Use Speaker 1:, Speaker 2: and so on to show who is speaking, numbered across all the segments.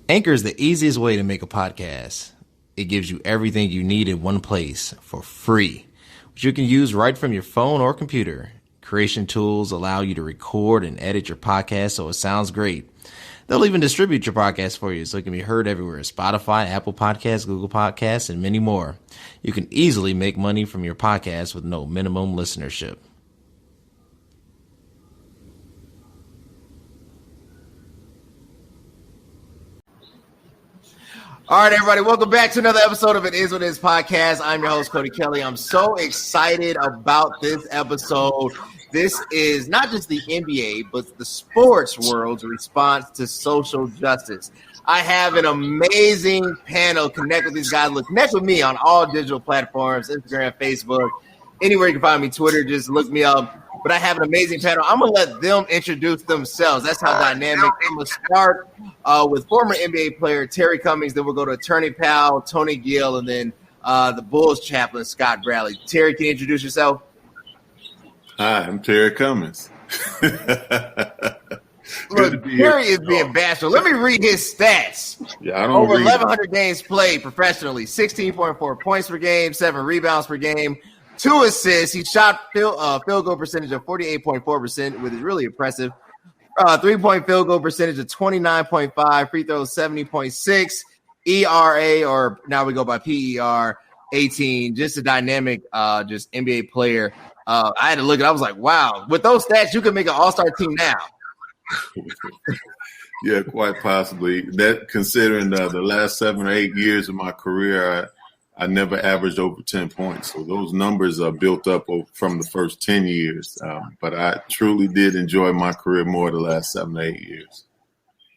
Speaker 1: Anchor is the easiest way to make a podcast. It gives you everything you need in one place for free, which you can use right from your phone or computer. Creation tools allow you to record and edit your podcast so it sounds great. They'll even distribute your podcast for you so it can be heard everywhere: Spotify, Apple Podcasts, Google Podcasts, and many more. You can easily make money from your podcast with no minimum listenership. All right, everybody, welcome back to another episode of It Is What It Is podcast. I'm your host, Cody Kelly. I'm so excited about this episode. This is not just the NBA, but the sports world's response to social justice. I have an amazing panel. Connect with these guys. Look, connect with me on all digital platforms, Instagram, Facebook, anywhere you can find me, Twitter. Just look me up. But I have an amazing panel. I'm going to let them introduce themselves. That's how dynamic. I'm going to start with former NBA player Terry Cummings. Then we'll go to attorney Powell, Tony Gill, and then the Bulls Chaplin, Scott Bradley. Terry, can you introduce yourself?
Speaker 2: Hi, I'm Terry Cummings.
Speaker 1: Look, Terry is being bashful. Let me read his stats.
Speaker 2: Yeah, I don't
Speaker 1: Over 1,100 games played professionally, 16.4 points per game, 7 rebounds per game, 2 assists. He shot field goal percentage of 48.4%, which is really impressive. 3-point field goal percentage of 29.5, free throws 70.6, ERA, or now we go by PER, 18. Just a dynamic, just NBA player. I had to look at it. I was like, wow, with those stats, you could make an all-star team now.
Speaker 2: Yeah, quite possibly. That considering the last 7 or 8 years of my career, I never averaged over 10 points. So those numbers are built up from the first 10 years. But I truly did enjoy my career more the last 7 to 8 years.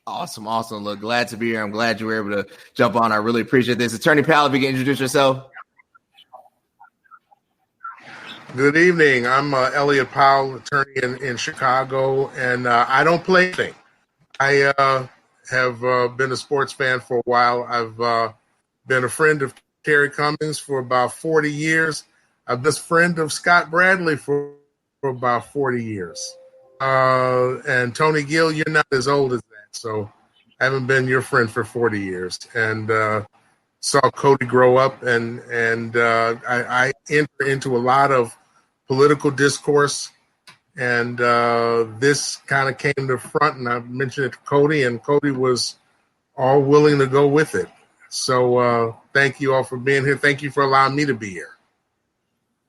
Speaker 1: Awesome. Look, glad to be here. I'm glad you were able to jump on. I really appreciate this. Attorney Powell, if you can introduce yourself.
Speaker 3: Good evening. I'm Elliot Powell, attorney in Chicago, and I don't play anything. I have been a sports fan for a while. I've been a friend of Terry Cummings for about 40 years. I've been a friend of Scott Bradley for about 40 years. And Tony Gill, you're not as old as that, so I haven't been your friend for 40 years. And saw Cody grow up, and I enter into a lot of political discourse, and this kind of came to front, and I mentioned it to Cody, and Cody was all willing to go with it. So thank you all for being here. Thank you for allowing me to be here.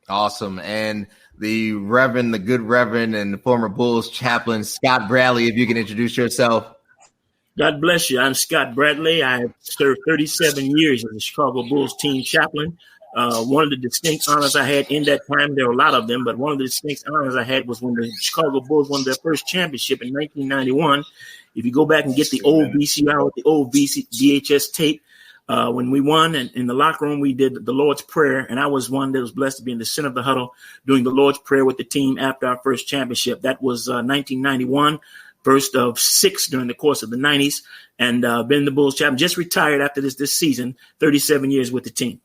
Speaker 1: Awesome. And the Reverend, the good Reverend, and the former Bulls Chaplain, Scott Bradley, if you can introduce yourself.
Speaker 4: God bless you. I'm Scott Bradley. I have served 37 years as the Chicago Bulls team chaplain. One of the distinct honors I had in that time, there were a lot of them, but one of the distinct honors I had was when the Chicago Bulls won their first championship in 1991. If you go back and get the old VCR with the old VHS tape, when we won, and in the locker room, we did the Lord's Prayer, and I was one that was blessed to be in the center of the huddle doing the Lord's Prayer with the team after our first championship. That was 1991. First of 6 during the course of the 90s, and been the Bulls Chaplin. Just retired after this season, 37 years with the team.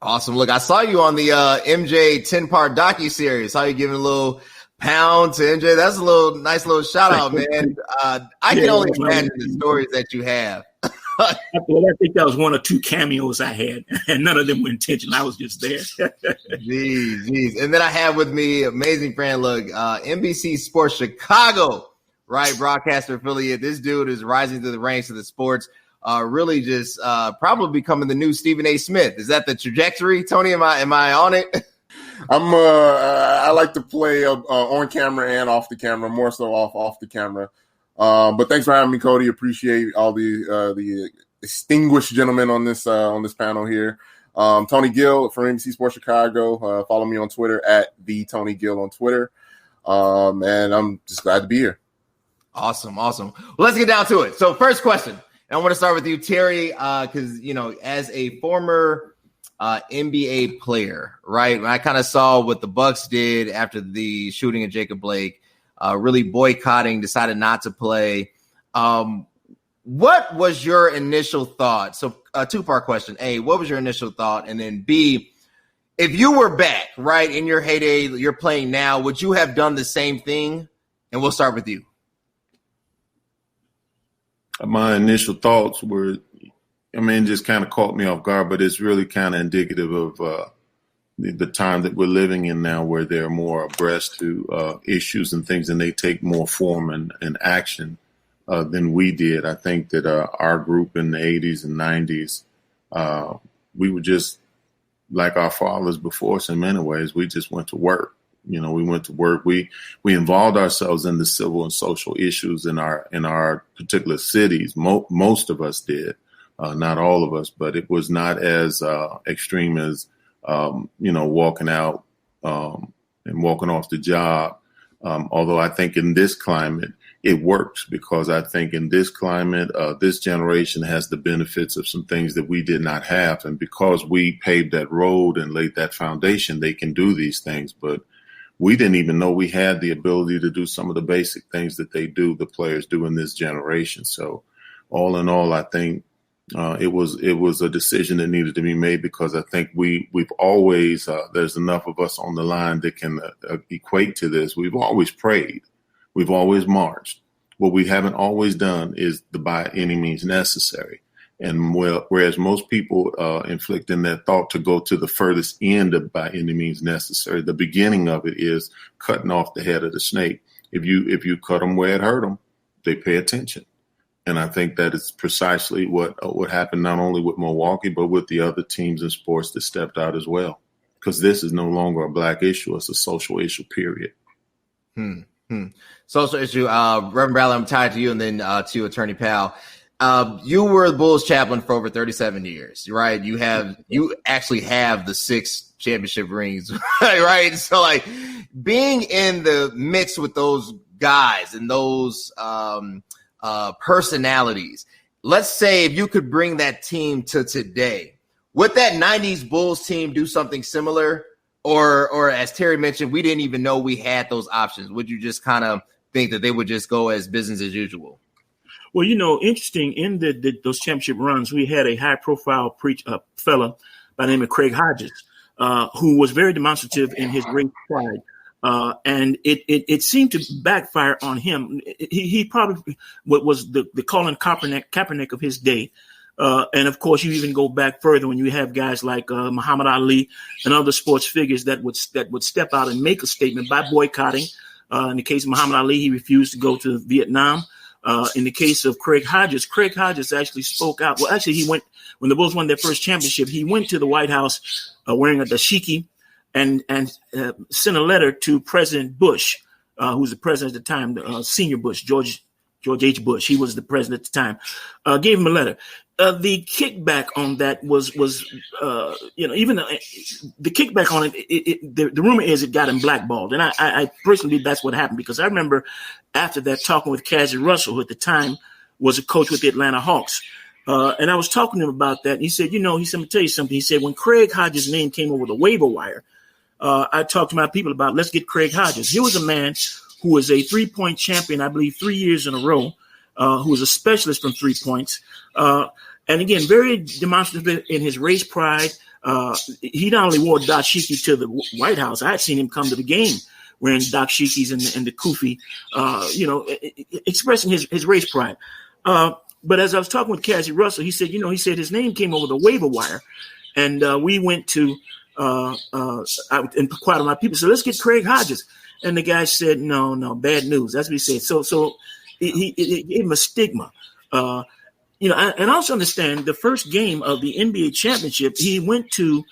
Speaker 1: Awesome. Look, I saw you on the MJ 10-part docuseries. Saw you giving a little pound to MJ. That's a nice little shout out, man. I can only imagine the stories that you have.
Speaker 4: Well, I think that was 1 or 2 cameos I had, and none of them were intentional. I was just there.
Speaker 1: Jeez. And then I have with me amazing friend, look, NBC Sports Chicago, right, broadcaster affiliate. This dude is rising through the ranks of the sports. Really just probably becoming the new Stephen A. Smith. Is that the trajectory, Tony? Am I on it?
Speaker 5: I like to play on camera and off the camera, more so off the camera. But thanks for having me, Cody. Appreciate all the distinguished gentlemen on this panel here. Tony Gill from NBC Sports Chicago. Follow me on Twitter at the Tony Gill on Twitter. And I'm just glad to be here.
Speaker 1: Awesome. Well, let's get down to it. So first question, and I want to start with you, Terry, because, as a former NBA player, right, I kind of saw what the Bucks did after the shooting of Jacob Blake, really boycotting, decided not to play. What was your initial thought? So a 2-part question. A, what was your initial thought? And then B, if you were back, right, in your heyday, you're playing now, would you have done the same thing? And we'll start with you.
Speaker 2: my initial thoughts were, just kind of caught me off guard, but it's really kind of indicative of the time that we're living in now, where they're more abreast to issues and things, and they take more form and action than we did. I think that our group in the 80s and 90s, we were just like our fathers before us in many ways. We just went to work. We went to work. We involved ourselves in the civil and social issues in our particular cities. Most of us did, not all of us, but it was not as extreme as walking out and walking off the job. Although I think in this climate, it works, because I think in this climate, this generation has the benefits of some things that we did not have. And because we paved that road and laid that foundation, they can do these things. But we didn't even know we had the ability to do some of the basic things that the players do in this generation. So all in all, I think it was a decision that needed to be made, because I think we've always, there's enough of us on the line that can equate to this. We've always prayed. We've always marched. What we haven't always done is the by any means necessary. And whereas most people inflict in that thought to go to the furthest end of by any means necessary, the beginning of it is cutting off the head of the snake. If you cut them where it hurt them, they pay attention. And I think that is precisely what happened, not only with Milwaukee, but with the other teams in sports that stepped out as well. Because this is no longer a black issue. It's a social issue, period.
Speaker 1: Social issue. Reverend Bradley, I'm tied to you, and then to Attorney Powell. You were the Bulls chaplain for over 37 years, right? You actually have the 6 championship rings, right? So, like, being in the mix with those guys and those personalities, let's say if you could bring that team to today, would that 90s Bulls team do something similar? Or as Terry mentioned, we didn't even know we had those options. Would you just kind of think that they would just go as business as usual?
Speaker 4: Well, interesting, in those championship runs, we had a high-profile fella by the name of Craig Hodges, who was very demonstrative in his race pride. And it seemed to backfire on him. He probably was the Colin Kaepernick of his day. And of course, you even go back further when you have guys like Muhammad Ali and other sports figures that would step out and make a statement by boycotting. In the case of Muhammad Ali, he refused to go to Vietnam. In the case of Craig Hodges actually spoke out. Well, actually, he went when the Bulls won their first championship. He went to the White House wearing a dashiki and sent a letter to President Bush, who was the president at the time, senior Bush, George H. Bush. He was the president at the time. Gave him a letter. The kickback on that was even the kickback on it. The rumor is it got him blackballed, and I personally believe that's what happened, because I remember after that talking with Cassie Russell, who at the time was a coach with the Atlanta Hawks, and I was talking to him about that. And he said, he said, let me tell you something. He said, when Craig Hodges' name came over the waiver wire, I talked to my people about, let's get Craig Hodges. He was a man who was a 3-point champion, I believe, 3 years in a row, who was a specialist from 3 points. And again, very demonstrative in his race pride. He not only wore dashiki to the White House, I had seen him come to the game wearing dashikis and the kufi, expressing his race pride. But as I was talking with Cassie Russell, he said, his name came over the waiver wire, and we went to I inquired with my people. So let's get Craig Hodges. And the guy said, no, bad news. That's what he said. So he gave him a stigma. And I also understand the first game of the NBA championship, he went to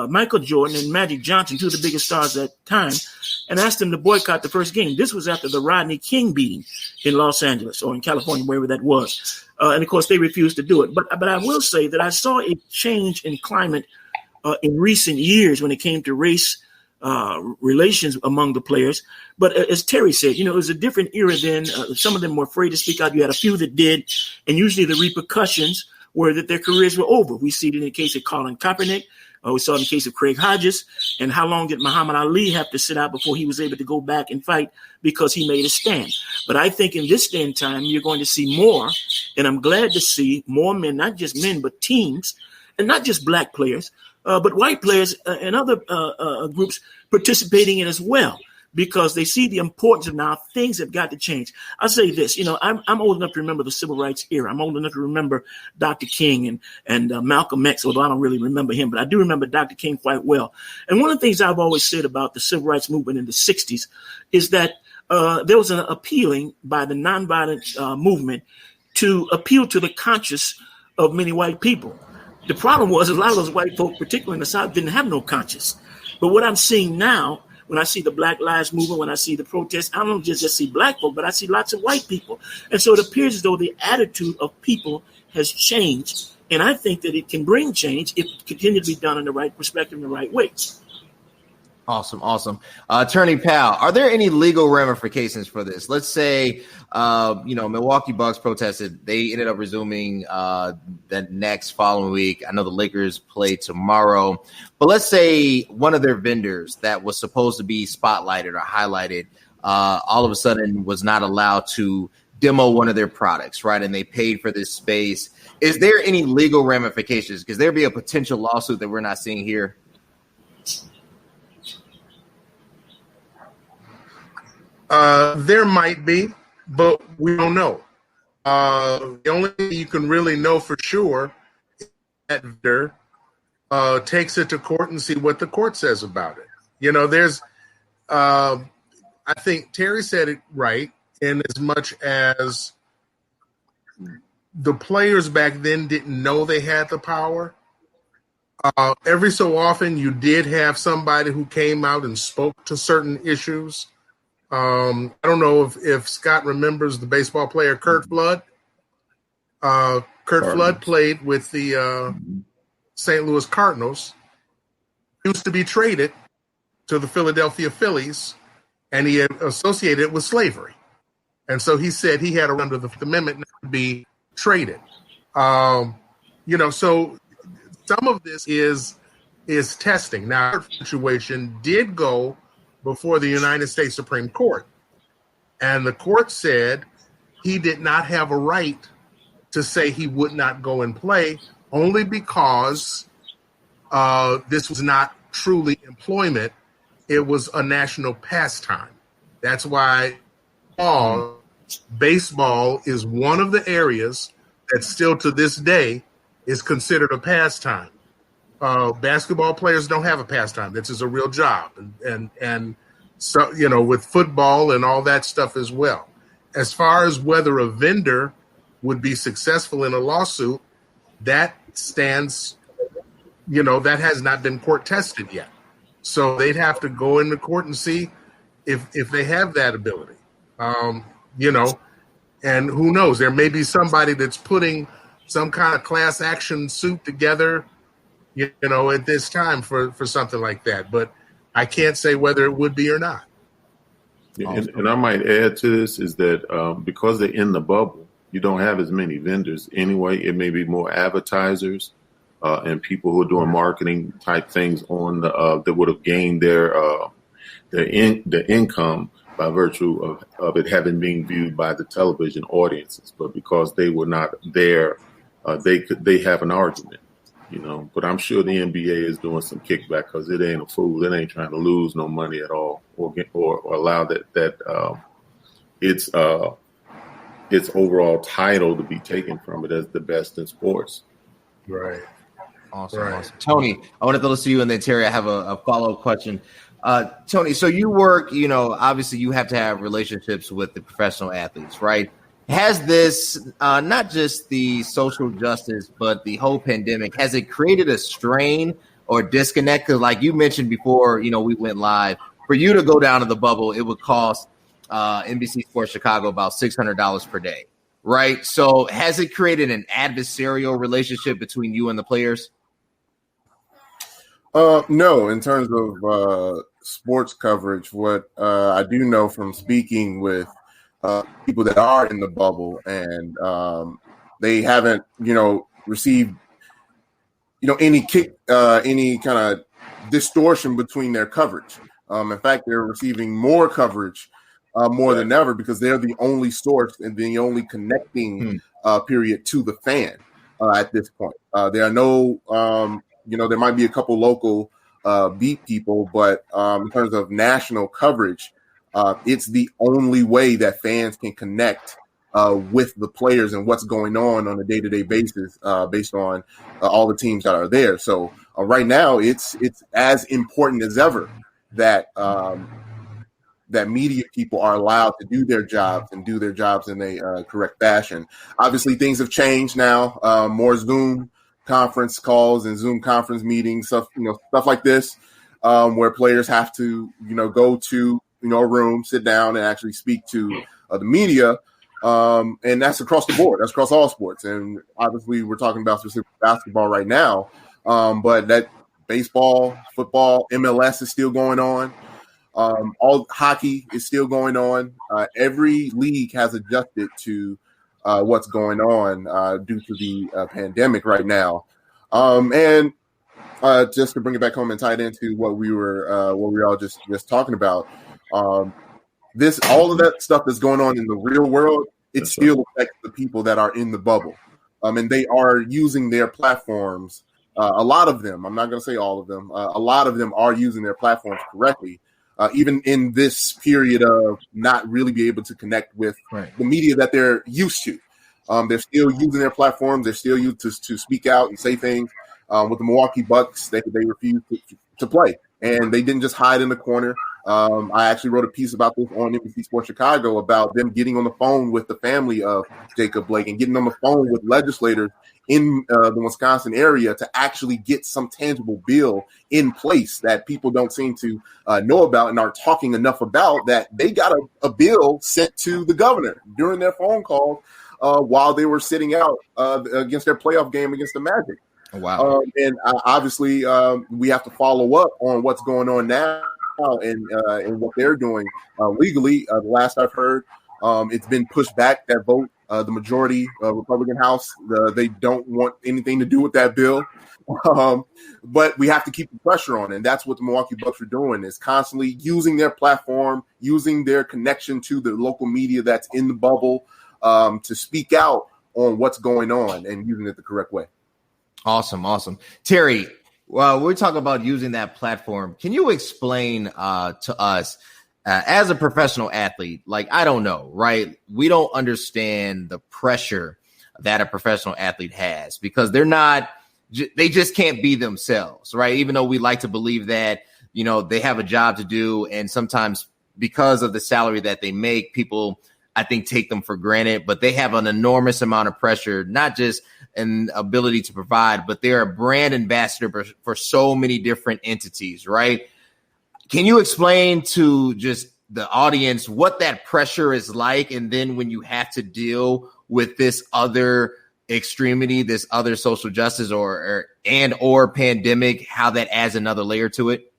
Speaker 4: Michael Jordan and Magic Johnson, two of the biggest stars at the time, and asked them to boycott the first game. This was after the Rodney King beating in Los Angeles or in California, wherever that was. And of course, they refused to do it. But I will say that I saw a change in climate in recent years when it came to race relations among the players. But as Terry said, it was a different era then. Some of them were afraid to speak out. You had a few that did. And usually the repercussions were that their careers were over. We see it in the case of Colin Kaepernick. We saw it in the case of Craig Hodges. And how long did Muhammad Ali have to sit out before he was able to go back and fight because he made a stand? But I think in this day and time, you're going to see more. And I'm glad to see more men, not just men, but teams, and not just black players, but white players and other groups participating in as well. because they see the importance of now things have got to change. I'll say this, I'm old enough to remember the civil rights era. I'm old enough to remember Dr. King and Malcolm X, although I don't really remember him, but I do remember Dr. King quite well. And one of the things I've always said about the civil rights movement in the 60s is that there was an appealing by the nonviolent movement to appeal to the conscience of many white people. The problem was a lot of those white folk, particularly in the South, didn't have no conscience. But what I'm seeing now, when I see the Black Lives Movement, when I see the protests, I don't just see black folk, but I see lots of white people. And so it appears as though the attitude of people has changed. And I think that it can bring change if it continues to be done in the right perspective, in the right way.
Speaker 1: Awesome. Attorney Powell, are there any legal ramifications for this? Let's say, Milwaukee Bucks protested. They ended up resuming the next following week. I know the Lakers play tomorrow. But let's say one of their vendors that was supposed to be spotlighted or highlighted all of a sudden was not allowed to demo one of their products, right? And they paid for this space. Is there any legal ramifications? Because there be a potential lawsuit that we're not seeing here?
Speaker 3: There might be, but we don't know. The only thing you can really know for sure is that vendor takes it to court and see what the court says about it. There's, I think Terry said it right, in as much as the players back then didn't know they had the power. Every so often you did have somebody who came out and spoke to certain issues. I don't know if Scott remembers the baseball player Curt Flood. Flood played with the St. Louis Cardinals. He used to be traded to the Philadelphia Phillies, and he had associated it with slavery. And so he said he had under the amendment not to be traded. So some of this is testing. Now, our situation did go before the United States Supreme Court. And the court said he did not have a right to say he would not go and play, only because this was not truly employment. It was a national pastime. That's why baseball is one of the areas that still to this day is considered a pastime. Basketball players don't have a pastime. This is a real job. And so, with football and all that stuff as well. As far as whether a vendor would be successful in a lawsuit, that stands, that has not been court tested yet. So they'd have to go into court and see if they have that ability, and who knows, there may be somebody that's putting some kind of class action suit together, at this time for something like that. But I can't say whether it would be or not.
Speaker 2: Yeah, and I might add to this is that because they're in the bubble, you don't have as many vendors anyway. It may be more advertisers and people who are doing marketing type things on the that would have gained their income by virtue of it having been viewed by the television audiences. But because they were not there, they have an argument. But I'm sure the NBA is doing some kickback because it ain't a fool. It ain't trying to lose no money at all, or allow that its overall title to be taken from it as the best in sports.
Speaker 3: Right.
Speaker 1: Awesome. Tony, I want to throw this to you, and then Terry, I have a follow-up question. Tony, so you work, obviously you have to have relationships with the professional athletes, right? Has this, not just the social justice, but the whole pandemic, has it created a strain or disconnect? Because like you mentioned before, we went live. For you to go down to the bubble, it would cost NBC Sports Chicago about $600 per day, right? So has it created an adversarial relationship between you and the players?
Speaker 5: No, in terms of sports coverage, what I do know from speaking with people that are in the bubble and they haven't, received, any kind of distortion between their coverage. In fact, they're receiving more coverage more than ever because they're the only source and the only connecting period to the fan at this point. There are no, there might be a couple local beat people, but in terms of national coverage, It's the only way that fans can connect with the players and what's going on a day-to-day basis based on all the teams that are there. So right now, it's as important as ever that that media people are allowed to do their jobs and do their jobs in a correct fashion. Obviously, things have changed now. More Zoom conference calls and Zoom conference meetings, stuff like this, where players have to go to a room, sit down, and actually speak to the media. And that's across the board. That's across all sports. And obviously, we're talking about specific basketball right now, but that baseball, football, MLS is still going on. All hockey is still going on. Every league has adjusted to what's going on due to the pandemic right now. And just to bring it back home and tie it into what we were all just talking about, all of that stuff that's going on in the real world, it still affects the people that are in the bubble. And they are using their platforms. A lot of them, I'm not going to say all of them, a lot of them are using their platforms correctly. Even in this period of not really be able to connect with the media that they're used to. They're still using their platforms. They're still used to speak out and say things. With the Milwaukee Bucks, they refused to play. And they didn't just hide in the corner. I actually wrote a piece about this on NBC Sports Chicago about them getting on the phone with the family of Jacob Blake and getting on the phone with legislators in the Wisconsin area to actually get some tangible bill in place that people don't seem to know about and aren't talking enough about, that they got a bill sent to the governor during their phone call while they were sitting out against their playoff game against the Magic.
Speaker 1: Oh, wow.
Speaker 5: And obviously we have to follow up on what's going on now and what they're doing legally. The last I've heard, it's been pushed back, that vote. The majority Republican House, they don't want anything to do with that bill. But we have to keep the pressure on. And that's what the Milwaukee Bucks are doing, is constantly using their platform, using their connection to the local media that's in the bubble to speak out on what's going on and using it the correct way.
Speaker 1: Awesome. Terry, well, we're talking about using that platform. Can you explain to us, as a professional athlete, like, I don't know, right? We don't understand the pressure that a professional athlete has, because they just can't be themselves, right? Even though we like to believe that, they have a job to do. And sometimes because of the salary that they make, people, I think, take them for granted, but they have an enormous amount of pressure, not just an ability to provide, but they're a brand ambassador for so many different entities, right? Can you explain to just the audience what that pressure is like? And then when you have to deal with this other extremity, this other social justice or pandemic, how that adds another layer to it?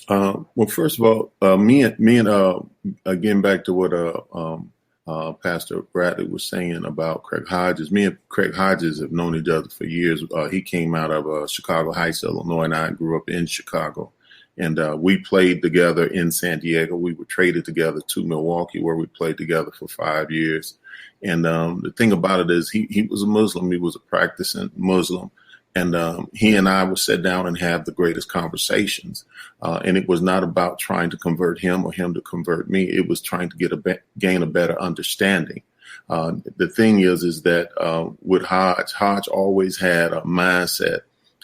Speaker 2: Well, first of all, me and again, back to what Pastor Bradley was saying about Craig Hodges. Me and Craig Hodges have known each other for years. He came out of Chicago Heights, Illinois, and I grew up in Chicago. And we played together in San Diego. We were traded together to Milwaukee, where we played together for 5 years. And the thing about it is he was a Muslim. He was a practicing Muslim. And he and I would sit down and have the greatest conversations. And it was not about trying to convert him or him to convert me. It was trying to gain a better understanding. The thing is that with Hodge always had a mindset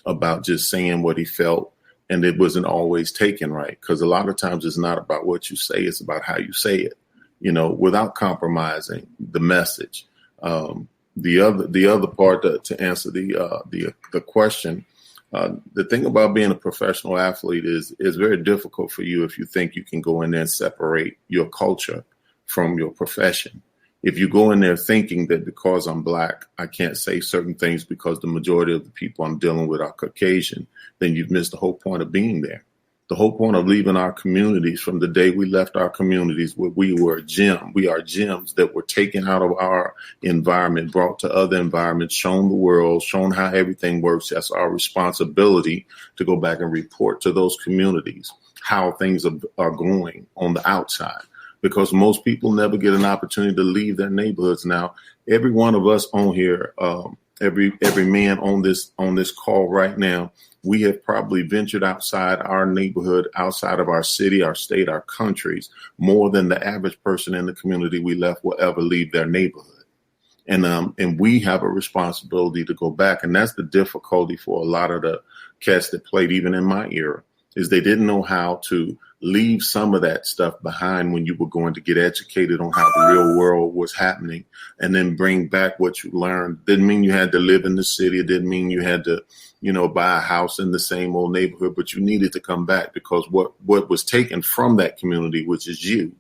Speaker 2: about just saying what he felt. And it wasn't always taken right, because a lot of times it's not about what you say, it's about how you say it, without compromising the message. The other part to answer the question, the thing about being a professional athlete is very difficult for you if you think you can go in there and separate your culture from your profession. If you go in there thinking that because I'm Black, I can't say certain things because the majority of the people I'm dealing with are Caucasian, then you've missed the whole point of being there. The whole point of leaving our communities, from the day we left our communities, where we were a gem. We are gems that were taken out of our environment, brought to other environments, shown the world, shown how everything works. That's our responsibility to go back and report to those communities how things are going on the outside. Because most people never get an opportunity to leave their neighborhoods. Now, every one of us on here every man on this call right now, we have probably ventured outside our neighborhood, outside of our city, our state, our countries, more than the average person in the community we left will ever leave their neighborhood. And we have a responsibility to go back. And that's the difficulty for a lot of the cats that played even in my era, is they didn't know how to leave some of that stuff behind when you were going to get educated on how the real world was happening, and then bring back what you learned. Didn't mean you had to live in the city. It didn't mean you had to, buy a house in the same old neighborhood, but you needed to come back, because what was taken from that community, which is you,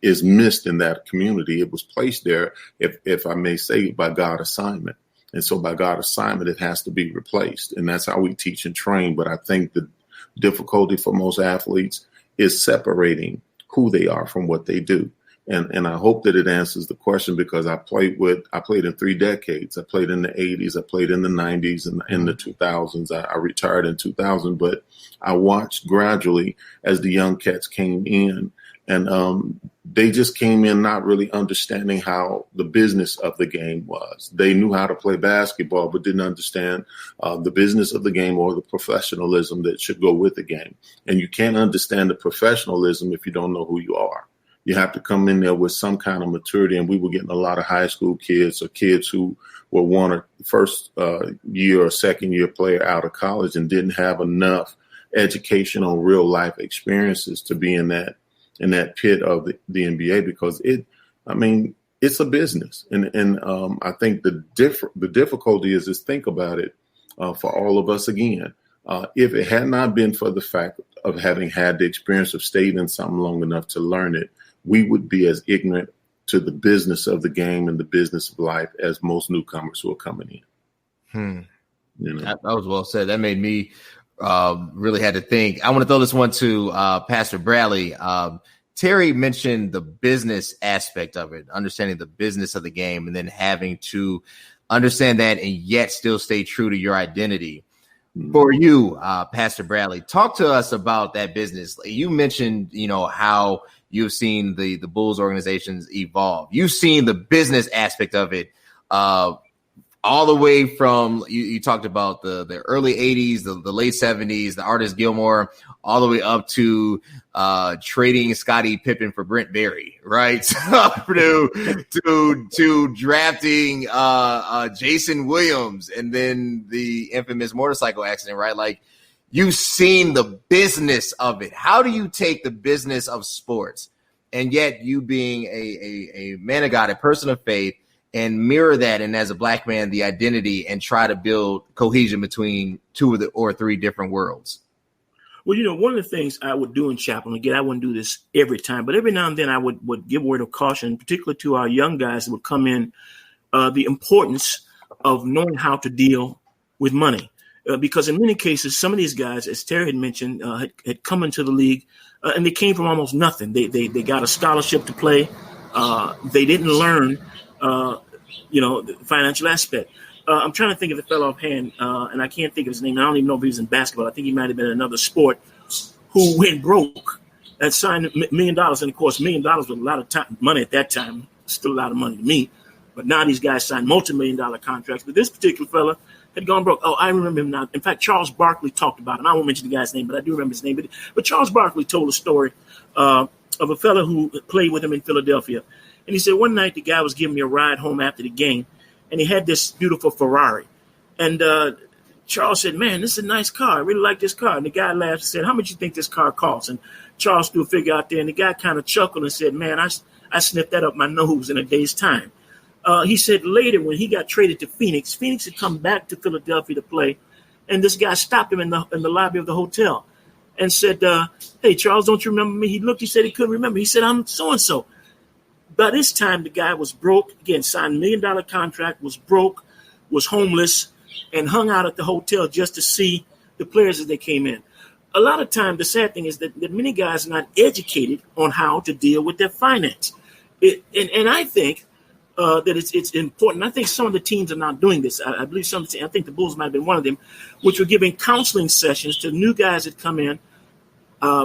Speaker 2: is missed in that community. It was placed there, if I may say, by God assignment. And so by God assignment, it has to be replaced. And that's how we teach and train. But I think the difficulty for most athletes is separating who they are from what they do. And I hope that it answers the question, because I played in 3 decades. I played in the 80s, I played in the 90s, and in the 2000s. I retired in 2000, but I watched gradually as the young cats came in, and they just came in not really understanding how the business of the game was. They knew how to play basketball, but didn't understand the business of the game or the professionalism that should go with the game. And you can't understand the professionalism if you don't know who you are. You have to come in there with some kind of maturity. And we were getting a lot of high school kids, or kids who were one or first year or second year player out of college and didn't have enough educational real life experiences to be in that pit of the NBA, because it's a business. And I think the difficulty is think about it for all of us again. If it had not been for the fact of having had the experience of staying in something long enough to learn it, we would be as ignorant to the business of the game and the business of life as most newcomers who are coming in.
Speaker 1: That was well said. That made me really had to think. I want to throw this one to Pastor Bradley. Terry mentioned the business aspect of it, understanding the business of the game, and then having to understand that and yet still stay true to your identity. For you, Pastor Bradley, talk to us about that business. You mentioned, how you've seen the Bulls organizations evolve. You've seen the business aspect of it all the way from, you talked about the early 80s, the late 70s, the artist Gilmore, all the way up to trading Scottie Pippen for Brent Berry, right? to drafting Jason Williams, and then the infamous motorcycle accident, right? Like, you've seen the business of it. How do you take the business of sports, and yet you being a man of God, a person of faith, and mirror that, and as a Black man, the identity, and try to build cohesion between 2 or 3 different worlds?
Speaker 4: Well, one of the things I would do in Chaplin, again, I wouldn't do this every time, but every now and then I would give a word of caution, particularly to our young guys that would come in, the importance of knowing how to deal with money. Because in many cases, some of these guys, as Terry had mentioned, had come into the league and they came from almost nothing. They got a scholarship to play. They didn't learn the financial aspect. I'm trying to think of the fellow offhand, and I can't think of his name. I don't even know if he was in basketball. I think he might have been in another sport, who went broke and signed $1 million. And, of course, $1 million was a lot of money at that time. Still a lot of money to me. But now these guys signed multi-million-dollar contracts. But this particular fella had gone broke. Oh, I remember him now. In fact, Charles Barkley talked about him. I won't mention the guy's name, but I do remember his name. But Charles Barkley told a story of a fella who played with him in Philadelphia. And he said one night the guy was giving me a ride home after the game, and he had this beautiful Ferrari. And Charles said, "Man, this is a nice car. I really like this car." And the guy laughed and said, "How much you think this car costs?" And Charles threw a figure out there, and the guy kind of chuckled and said, "Man, I sniffed that up my nose in a day's time." He said later, when he got traded to Phoenix had come back to Philadelphia to play, and this guy stopped him in the lobby of the hotel and said, "Hey, Charles, don't you remember me?" He looked, he said he couldn't remember. He said, "I'm so-and-so." By this time, the guy was broke, again, signed $1 million contract, was broke, was homeless, and hung out at the hotel just to see the players as they came in. A lot of time, the sad thing is that many guys are not educated on how to deal with their finance. And I think that it's important. I think some of the teams are not doing this. I believe I think the Bulls might have been one of them, which were giving counseling sessions to new guys that come in,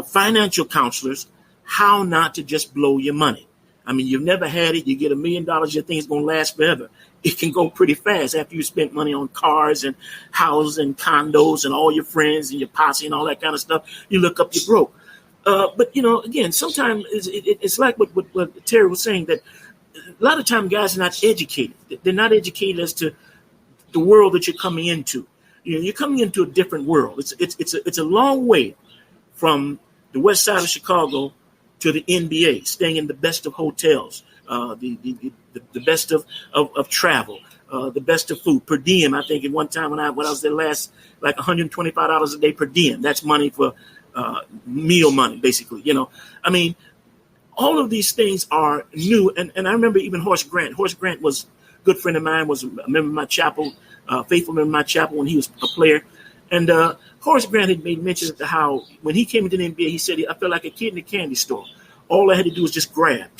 Speaker 4: financial counselors, how not to just blow your money. I mean, you've never had it. You get $1 million, you think it's going to last forever. it can go pretty fast after you spent money on cars and houses and condos and all your friends and your posse and all that kind of stuff. You look up, you're broke. But, again, sometimes it's like what Terry was saying, that a lot of time guys are not educated. They're not educated as to the world that you're coming into. You're coming into a different world. It's a long way from the west side of Chicago to the NBA, staying in the best of hotels, the best of travel, the best of food. Per diem, I think at one time when I was there last, like $125 a day per diem. That's money for meal money, basically. I mean, all of these things are new. And I remember even Horace Grant. Horace Grant was a good friend of mine, was a member of my chapel, faithful member of my chapel when he was a player. And Horace Grant had made mention of how when he came into the NBA, he said, I felt like a kid in a candy store. All I had to do was just grab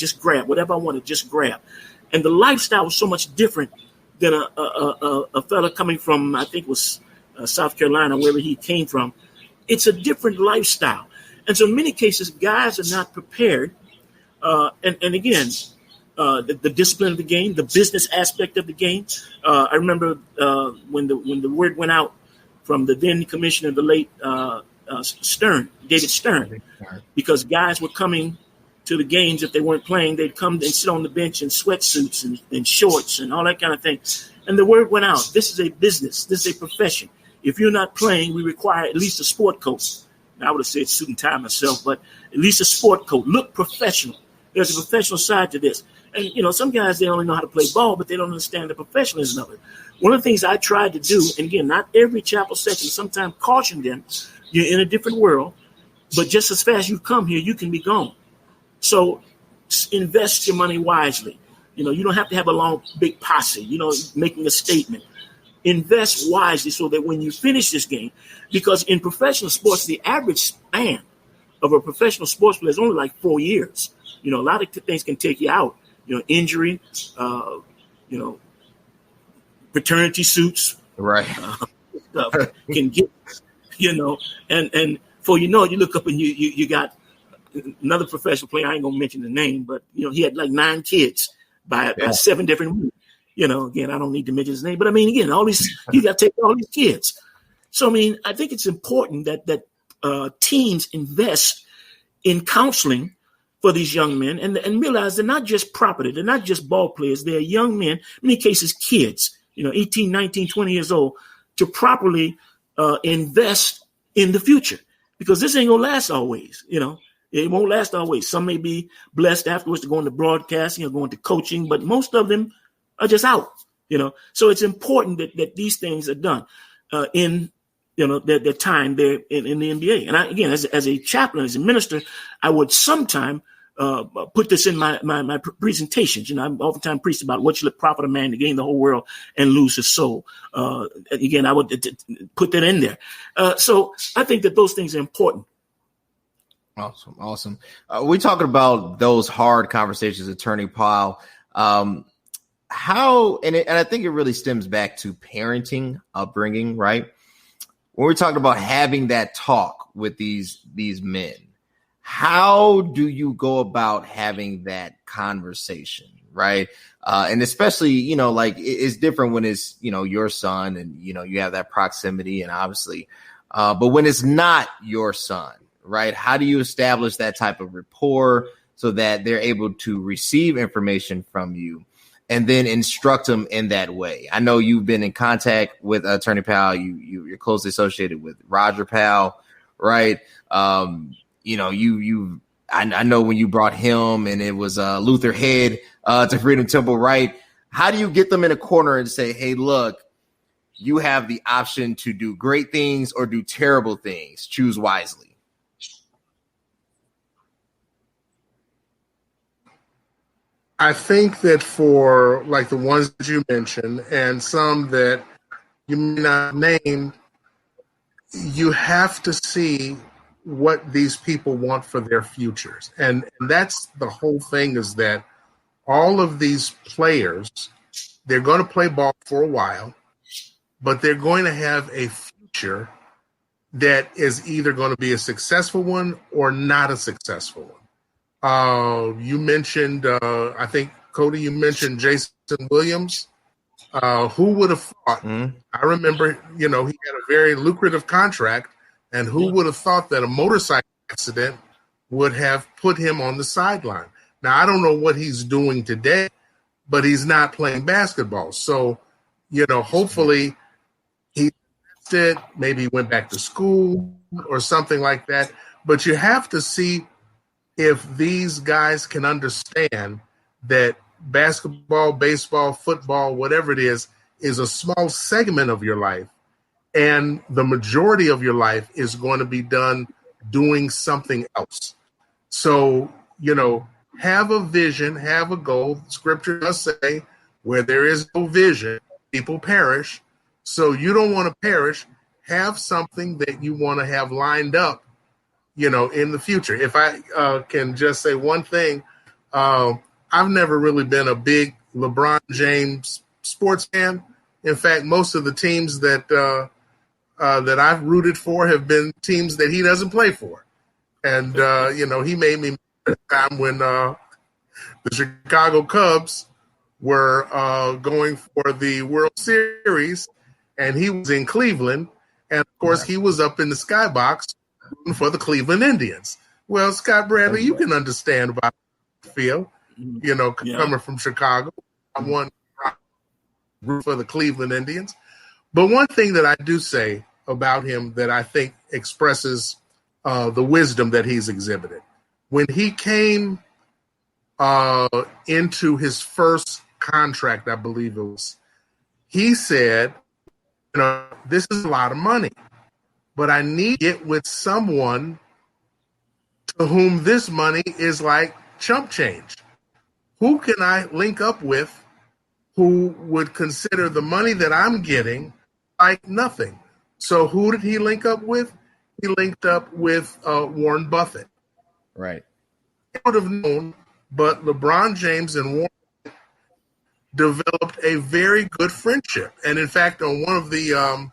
Speaker 4: whatever I wanted, just grab. And the lifestyle was so much different than a fella coming from, I think it was South Carolina, wherever he came from. It's a different lifestyle. And so in many cases, guys are not prepared. And again, the discipline of the game, the business aspect of the game. I remember when the word went out from the then commissioner, the late David Stern, because guys were coming to the games. If they weren't playing, they'd come and sit on the bench in sweatsuits and shorts and all that kind of thing. And the word went out. This is a business. This is a profession. If you're not playing, we require at least a sport coat. Now, I would have said suit and tie myself, but at least a sport coat. Look professional. There's a professional side to this. And, some guys, they only know how to play ball, but they don't understand the professionalism of it. One of the things I tried to do, and again, not every chapel session, sometimes caution them, you're in a different world, but just as fast as you come here, you can be gone. So invest your money wisely. You don't have to have a long, big posse, making a statement. Invest wisely so that when you finish this game, because in professional sports, the average span of a professional sports player is only like 4 years. A lot of things can take you out. Injury, paternity suits,
Speaker 1: right?
Speaker 4: Stuff can get, and before you look up and you got another professional player. I ain't gonna mention the name, but he had like 9 kids by 7 different women. Again, I don't need to mention his name, but I mean, again, you got to take all these kids. So, I mean, I think it's important that teams invest in counseling for these young men and realize they're not just property. They're not just ball players. They're young men, in many cases, kids, 18, 19, 20 years old, to properly invest in the future, because this ain't going to last always. It won't last always. Some may be blessed afterwards to go into broadcasting or go into coaching, but most of them are just out, So it's important that these things are done in, their time there in the NBA. And I, again, as a chaplain, as a minister, I would sometime put this in my presentations. I oftentimes preach about what should it profit a man to gain the whole world and lose his soul. Again, I would put that in there. So I think that those things are important.
Speaker 1: Awesome. We're talking about those hard conversations, Attorney Powell. How, and I think it really stems back to parenting, upbringing, right? When we're talking about having that talk with these men, how do you go about having that conversation, right? And especially, like it's different when it's, your son and, you have that proximity and obviously, but when it's not your son, right? How do you establish that type of rapport so that they're able to receive information from you and then instruct them in that way? I know you've been in contact with Attorney Powell. You're closely associated with Roger Powell, right? I know when you brought him and it was Luther Head to Freedom Temple, right? How do you get them in a corner and say, hey, look, you have the option to do great things or do terrible things. Choose wisely.
Speaker 3: I think that for like the ones that you mentioned and some that you may not name, you have to see what these people want for their futures. And that's the whole thing, is that all of these players, they're going to play ball for a while, but they're going to have a future that is either going to be a successful one or not a successful one. You mentioned, I think, Cody, you mentioned Jason Williams. Who would have thought? I remember, he had a very lucrative contract, and who would have thought that a motorcycle accident would have put him on the sideline? Now, I don't know what he's doing today, but he's not playing basketball. So, hopefully he did, maybe went back to school or something like that. But you have to see if these guys can understand that basketball, baseball, football, whatever it is a small segment of your life. And the majority of your life is going to be done doing something else. So, have a vision, have a goal. Scripture does say, where there is no vision, people perish. So you don't want to perish. Have something that you want to have lined up, in the future. If I can just say one thing, I've never really been a big LeBron James sports fan. In fact, most of the teams that I've rooted for have been teams that he doesn't play for. And, he made me at a time when the Chicago Cubs were going for the World Series, and he was in Cleveland. And, of course, he was up in the skybox rooting for the Cleveland Indians. Well, Scott Bradley, you can understand about how I feel, coming from Chicago. I want to root for the Cleveland Indians. But one thing that I do say about him that I think expresses the wisdom that he's exhibited. When he came into his first contract, I believe it was, he said, this is a lot of money, but I need to get with someone to whom this money is like chump change. Who can I link up with who would consider the money that I'm getting like nothing? So who did he link up with? He linked up with Warren Buffett.
Speaker 1: Right.
Speaker 3: I would have known, but LeBron James and Warren developed a very good friendship. And in fact, on one of the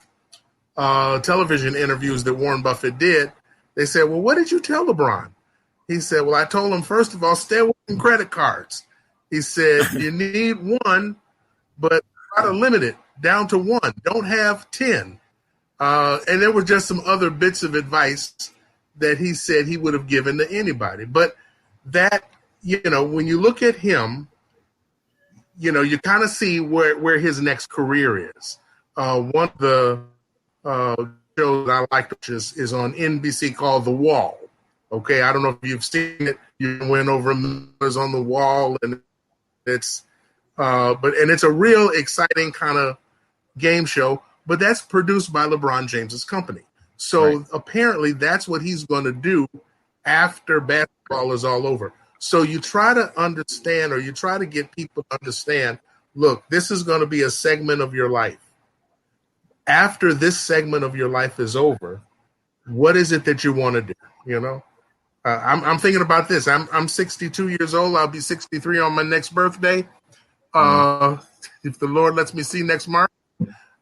Speaker 3: television interviews that Warren Buffett did, they said, well, what did you tell LeBron? He said, well, I told him, first of all, stay away from credit cards. He said, you need one, but try to limit it down to one. Don't have 10. And there were just some other bits of advice that he said he would have given to anybody. But that, when you look at him, you kind of see where his next career is. One of the shows that I like, which is on NBC, called The Wall. Okay, I don't know if you've seen it. You went over numbers on the wall, and it's it's a real exciting kind of game show. But that's produced by LeBron James's company. So apparently that's what he's going to do after basketball is all over. So you try to understand, or you try to get people to understand, look, this is going to be a segment of your life. After this segment of your life is over, what is it that you want to do? I'm thinking about this. I'm 62 years old. I'll be 63 on my next birthday. If the Lord lets me see next March.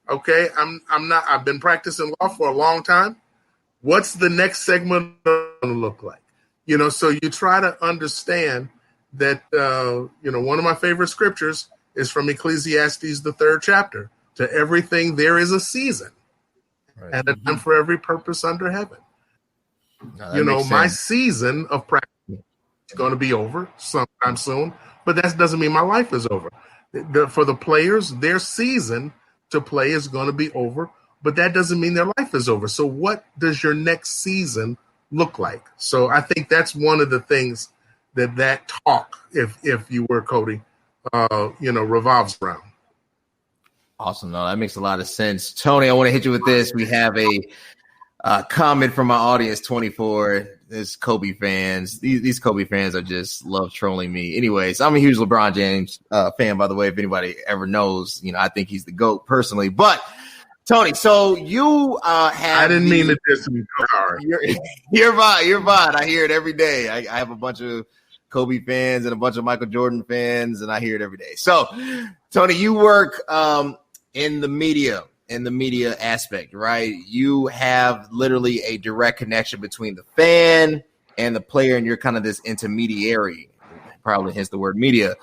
Speaker 3: Okay, I've been practicing law for a long time. What's the next segment going to look like? So you try to understand that, one of my favorite scriptures is from Ecclesiastes, the 3rd chapter. To everything there is a season, and a time for every purpose under heaven. My season of practice is going to be over sometime soon, but that doesn't mean my life is over. For the players, their season to play is going to be over, but that doesn't mean their life is over. So what does your next season look like? So I think that's one of the things that talk, if you were Cody, revolves around.
Speaker 1: Awesome. No, that makes a lot of sense. Tony, I want to hit you with this. We have a comment from my audience 24. There's Kobe fans. These Kobe fans are just love trolling me. Anyways, I'm a huge LeBron James fan, by the way, if anybody ever knows. I think he's the GOAT personally. But, Tony, so you have
Speaker 3: I didn't mean to diss you.
Speaker 1: You're fine. I hear it every day. I have a bunch of Kobe fans and a bunch of Michael Jordan fans, and I hear it every day. So, Tony, you work in the media aspect, right? You have literally a direct connection between the fan and the player, and you're kind of this intermediary, probably hence the word media.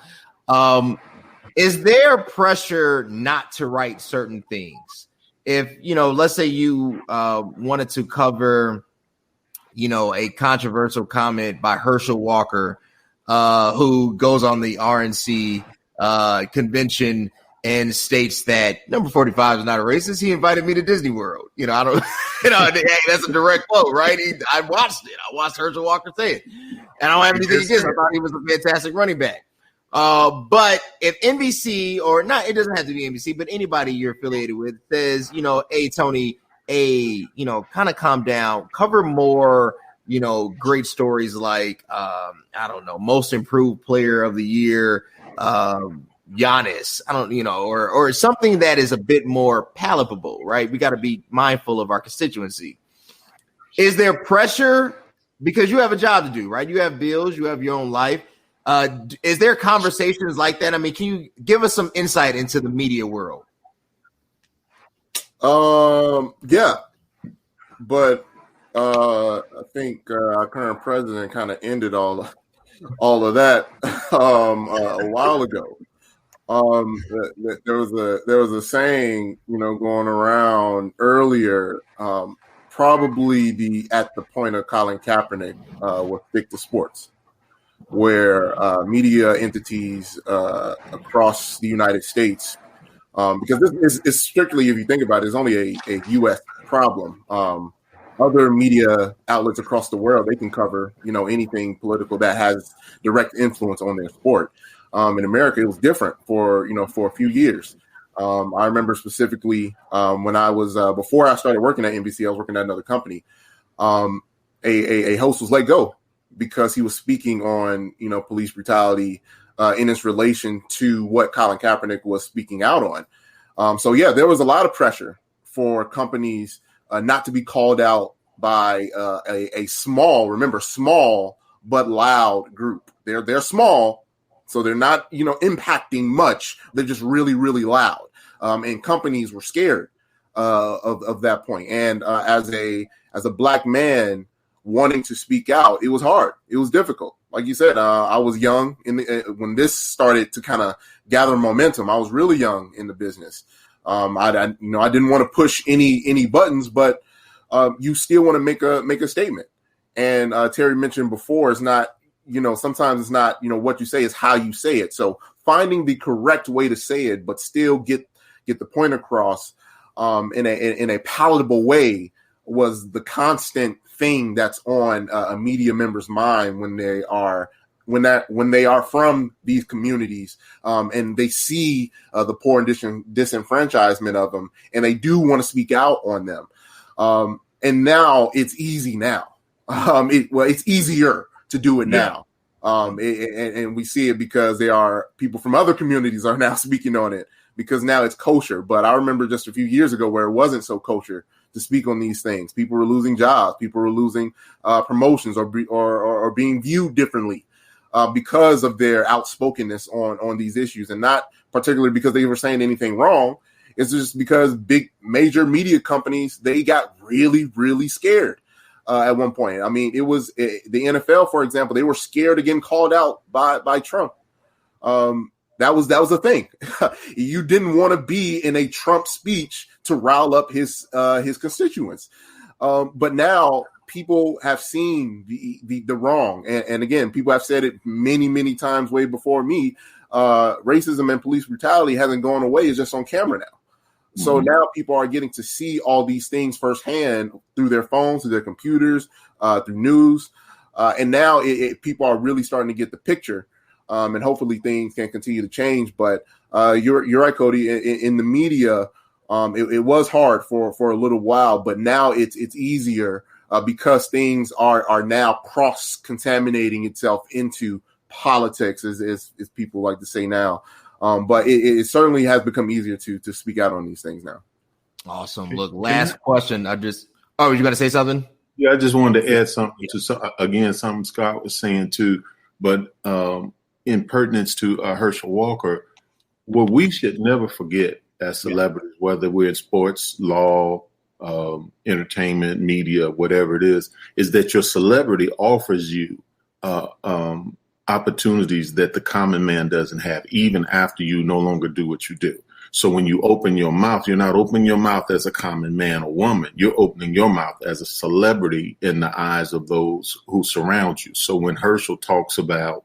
Speaker 1: Is there pressure not to write certain things? If, let's say you wanted to cover, a controversial comment by Herschel Walker, who goes on the RNC convention and states that number 45 is not a racist. He invited me to Disney World. I don't, hey, that's a direct quote, right? I watched it. I watched Herschel Walker say it. And I don't have anything against him. I thought he was a fantastic running back. But if NBC or not, it doesn't have to be NBC, but anybody you're affiliated with says, hey, Tony, kind of calm down, cover more, great stories like, I don't know, most improved player of the year, Giannis, or something that is a bit more palatable, right? We got to be mindful of our constituency. Is there pressure because you have a job to do, right? You have bills, you have your own life. Is there conversations like that? I mean, can you give us some insight into the media world?
Speaker 5: Yeah, but I think our current president kind of ended all of that a while ago. There was a saying, going around earlier, probably at the point of Colin Kaepernick, was stick to sports, where media entities across the United States, because this is strictly, if you think about it, is only a U.S. problem. Other media outlets across the world, they can cover, anything political that has direct influence on their sport. In America, it was different for a few years. I remember specifically when I was before I started working at NBC, I was working at another company. A host was let go because he was speaking on police brutality in its relation to what Colin Kaepernick was speaking out on. So yeah, there was a lot of pressure for companies not to be called out by a small but loud group. They're small, so they're not impacting much. They're just really, really loud. And companies were scared of that point. And as a black man wanting to speak out, it was hard. It was difficult. Like you said, I was young when this started to kind of gather momentum. I was really young in the business. I didn't want to push any buttons, but you still want to make a statement. And Terry mentioned before, it's not, sometimes it's not, what you say, is how you say it. So finding the correct way to say it, but still get the point across in a palatable way was the constant thing that's on a media member's mind when they are from these communities and they see the poor and disenfranchisement of them, and they do want to speak out on them. And now it's easy now. It's easier to do it now. And we see it because there are people from other communities are now speaking on it because now it's kosher. But I remember just a few years ago where it wasn't so kosher to speak on these things. People were losing jobs. People were losing promotions or being viewed differently because of their outspokenness on these issues, and not particularly because they were saying anything wrong. It's just because big major media companies, they got really, really scared at one point. I mean, it was the NFL, for example, they were scared of getting called out by Trump. That was the thing. You didn't want to be in a Trump speech to rile up his constituents. But now people have seen the wrong. And again, people have said it many, many times way before me. Racism and police brutality hasn't gone away. It's just on camera now. So now people are getting to see all these things firsthand through their phones, through their computers, through news. And now people are really starting to get the picture. And hopefully things can continue to change. But you're right, Cody. In the media, it was hard for a little while, but now it's easier because things are now cross-contaminating itself into politics, as people like to say now. But it certainly has become easier to speak out on these things now.
Speaker 1: Awesome. Look, last question. You going to say something?
Speaker 2: Yeah, I just wanted to add something to something Scott was saying too, but in pertinence to Herschel Walker, what we should never forget as celebrities, whether we're in sports, law, entertainment, media, whatever it is that your celebrity offers you opportunities that the common man doesn't have, even after you no longer do what you do. So when you open your mouth, you're not opening your mouth as a common man or woman. You're opening your mouth as a celebrity in the eyes of those who surround you. So when Herschel talks about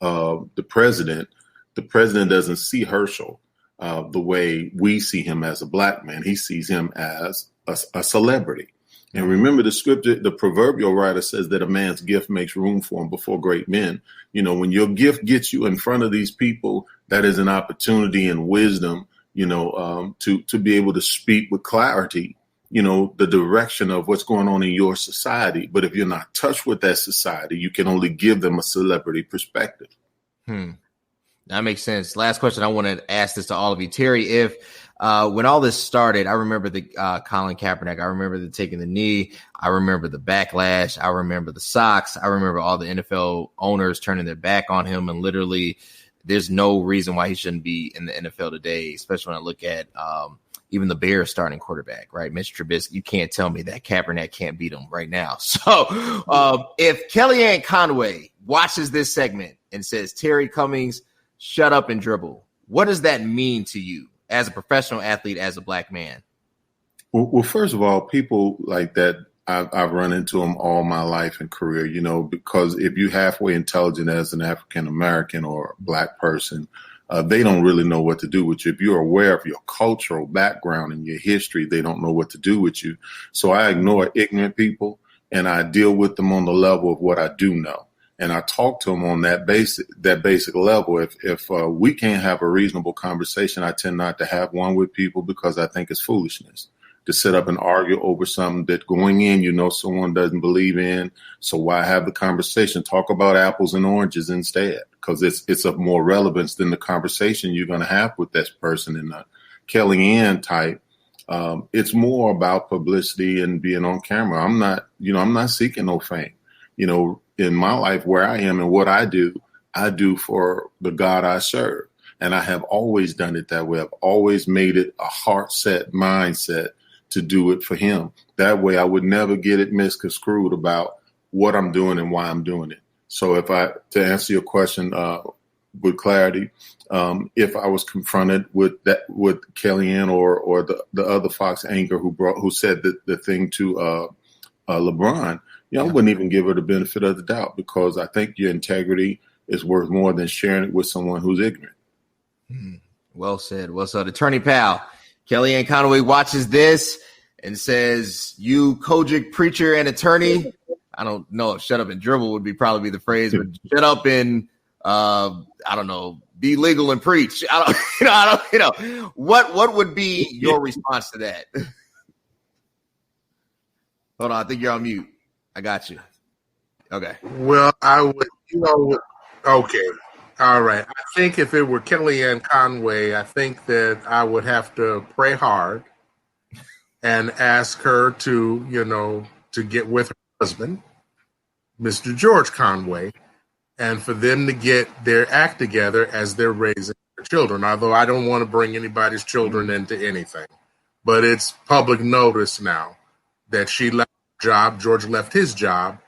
Speaker 2: the president doesn't see Herschel the way we see him as a black man. He sees him as a celebrity. And remember the scripture, the proverbial writer says that a man's gift makes room for him before great men. You know, when your gift gets you in front of these people, that is an opportunity and wisdom, you know, to be able to speak with clarity, you know, the direction of what's going on in your society. But if you're not touched with that society, you can only give them a celebrity perspective.
Speaker 1: That makes sense. Last question. I want to ask this to all of you. Terry, if when all this started, I remember the Colin Kaepernick. I remember the taking the knee. I remember the backlash. I remember the socks. I remember all the NFL owners turning their back on him. And literally, there's no reason why he shouldn't be in the NFL today, especially when I look at even the Bears starting quarterback, right? Mitch Trubisky. You can't tell me that Kaepernick can't beat him right now. So if Kellyanne Conway watches this segment and says, Terry Cummings, shut up and dribble, what does that mean to you as a professional athlete, as a black man?
Speaker 2: Well, first of all, people like that, I've run into them all my life and career, you know, because if you're halfway intelligent as an African-American or black person, they don't really know what to do with you. If you're aware of your cultural background and your history, they don't know what to do with you. So I ignore ignorant people and I deal with them on the level of what I do know. And I talk to them on that basic level. If we can't have a reasonable conversation, I tend not to have one with people because I think it's foolishness to sit up and argue over something that going in, you know, someone doesn't believe in. So why have the conversation? Talk about apples and oranges instead, because it's of more relevance than the conversation you're going to have with this person. In the Kellyanne type, it's more about publicity and being on camera. I'm not seeking no fame. You know, in my life where I am and what I do for the God I serve. And I have always done it that way. I've always made it a heart set mindset to do it for him. That way I would never get it misconstrued about what I'm doing and why I'm doing it. So to answer your question with clarity, if I was confronted with Kellyanne or the other Fox anchor who said the thing to LeBron, I wouldn't even give her the benefit of the doubt, because I think your integrity is worth more than sharing it with someone who's ignorant.
Speaker 1: Well said. Well said. Attorney Powell, Kellyanne Conway watches this and says, you Kojic preacher and attorney. I don't know if shut up and dribble would probably be the phrase, but shut up and be legal and preach. What would be your response to that? Hold on. I think you're on mute. I got you. Okay.
Speaker 3: Well, I would, okay. All right. I think if it were Kellyanne Conway, I think that I would have to pray hard and ask her to get with her husband, Mr. George Conway, and for them to get their act together as they're raising their children. Although I don't want to bring anybody's children into anything, but it's public notice now that she left her job, George left his job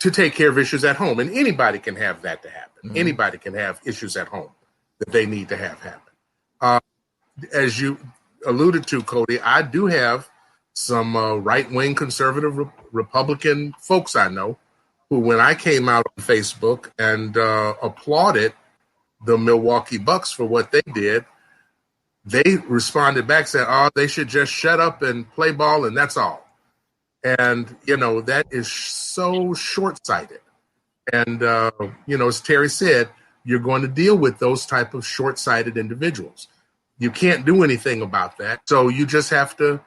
Speaker 3: to take care of issues at home. And anybody can have that to happen. Mm-hmm. Anybody can have issues at home that they need to have happen. As you alluded to, Cody, I do have some right-wing conservative Republican folks I know who, when I came out on Facebook and applauded the Milwaukee Bucks for what they did, they responded back saying, they should just shut up and play ball and that's all. And, that is so short-sighted. And, as Terry said, you're going to deal with those type of short-sighted individuals. You can't do anything about that. So you just have to,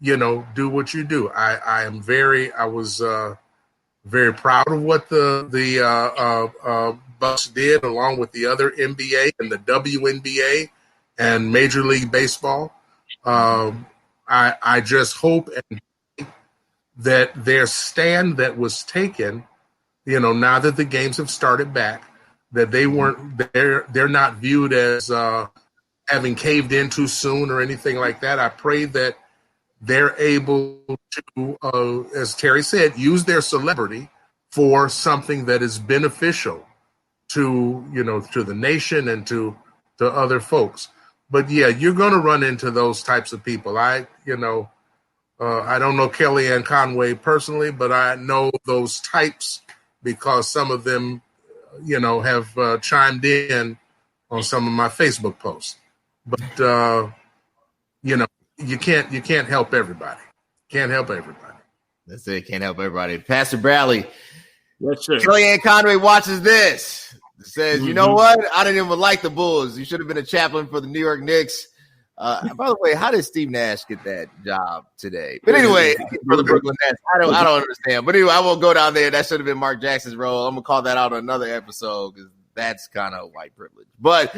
Speaker 3: do what you do. I was very proud of what the Bucks did, along with the other NBA and the WNBA and Major League Baseball. I just hope and that their stand that was taken, now that the games have started back, that they're not viewed as having caved in too soon or anything like that. I pray that they're able to, as Terry said, use their celebrity for something that is beneficial to the nation and to other folks. But yeah, you're going to run into those types of people. I don't know Kellyanne Conway personally, but I know those types because some of them, have chimed in on some of my Facebook posts. But you can't help everybody. Can't help everybody.
Speaker 1: That's it. Can't help everybody. Pastor Bradley.
Speaker 4: Yes, sir.
Speaker 1: Kellyanne Conway watches this. Says, you know what? I didn't even like the Bulls. You should have been a chaplain for the New York Knicks. By the way, how did Steve Nash get that job today? But anyway, for the Brooklyn Nets, I don't understand. But anyway, I won't go down there. That should have been Mark Jackson's role. I'm gonna call that out on another episode because that's kind of white privilege. But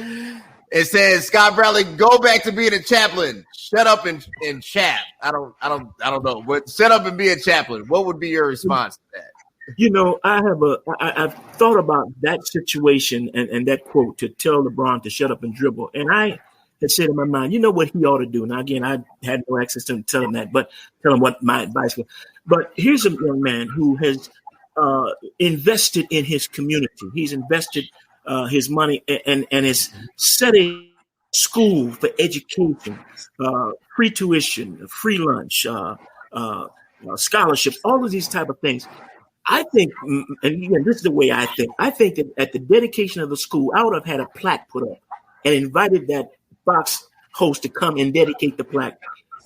Speaker 1: it says, Scott Bradley, go back to being a chaplain. Shut up and chat. I don't know. But shut up and be a chaplain. What would be your response to that?
Speaker 4: I've thought about that situation and that quote to tell LeBron to shut up and dribble. And I had said in my mind, you know what he ought to do. Now, again, I had no access to tell him that, but tell him what my advice was. But here's a young man who has invested in his community. He's invested his money and has set a school for education, free tuition, free lunch, scholarships, all of these type of things. I think, and again, this is the way I think that at the dedication of the school, I would have had a plaque put up and invited that Fox host to come and dedicate the plaque